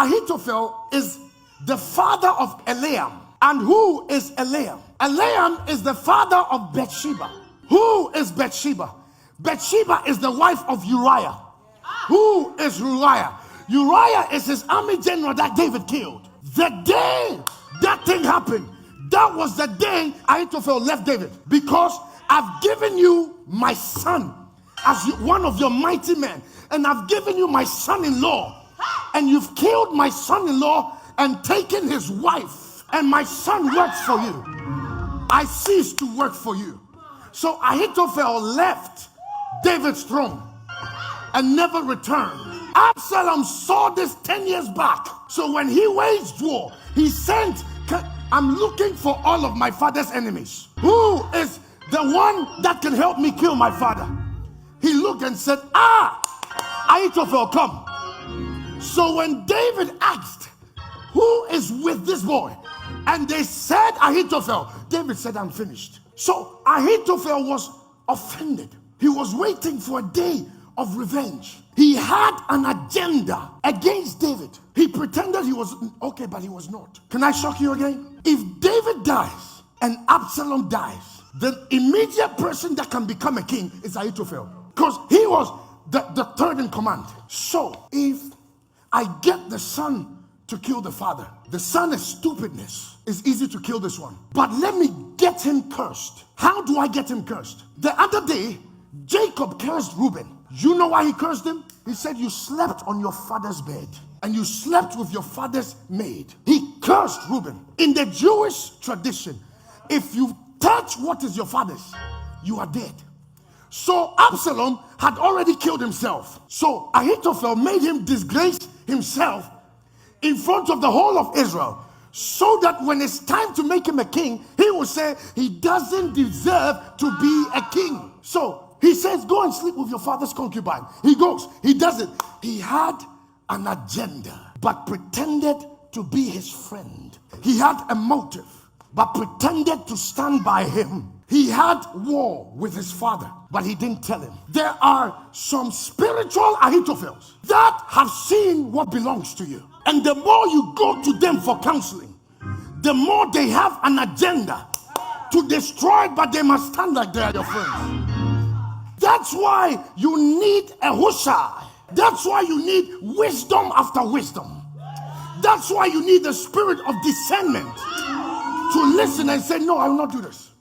Ahithophel is the father of Eliam. And who is Eliam? Eliam is the father of Bathsheba. Who is Bathsheba? Bathsheba is the wife of Uriah. Who is Uriah? Uriah is his army general that David killed. The day that thing happened, that was the day Ahithophel left David. Because I've given you my son as one of your mighty men. And I've given you my son-in-law. And you've killed my son-in-law and taken his wife. And my son works for you. I cease to work for you. So Ahithophel left David's throne and never returned. Absalom saw this 10 years back. So when he waged war, he sent, I'm looking for all of my father's enemies. Who is the one that can help me kill my father? He looked and said, Ahithophel, come. So when David asked, who is with this boy? And they said Ahithophel. David said, I'm finished. So Ahithophel was offended. He was waiting for a day of revenge. He had an agenda against David. He pretended he was okay, but he was not. Can I shock you again? If David dies and Absalom dies, the immediate person that can become a king is Ahithophel. Because he was the third in command. So if I get the son to kill the father, the son is stupidness. It's easy to kill this one. But let me get him cursed. How do I get him cursed? The other day, Jacob cursed Reuben. You know why he cursed him? He said, you slept on your father's bed and you slept with your father's maid. He cursed Reuben. In the Jewish tradition, if you touch what is your father's, you are dead. So Absalom had already killed himself. So Ahithophel made him disgrace himself in front of the whole of Israel, so that when it's time to make him a king, he will say he doesn't deserve to be a king. So he says, go and sleep with your father's concubine. He goes, he does it. He had an agenda, but pretended to be his friend. He had a motive, but pretended to stand by him. He had war with his father, but he didn't tell him. There are some spiritual Ahithophels that have seen what belongs to you. And the more you go to them for counseling, the more they have an agenda to destroy, but they must stand like they are your friends. That's why you need a Hushai. That's why you need wisdom after wisdom. That's why you need the spirit of discernment to listen and say, no, I will not do this.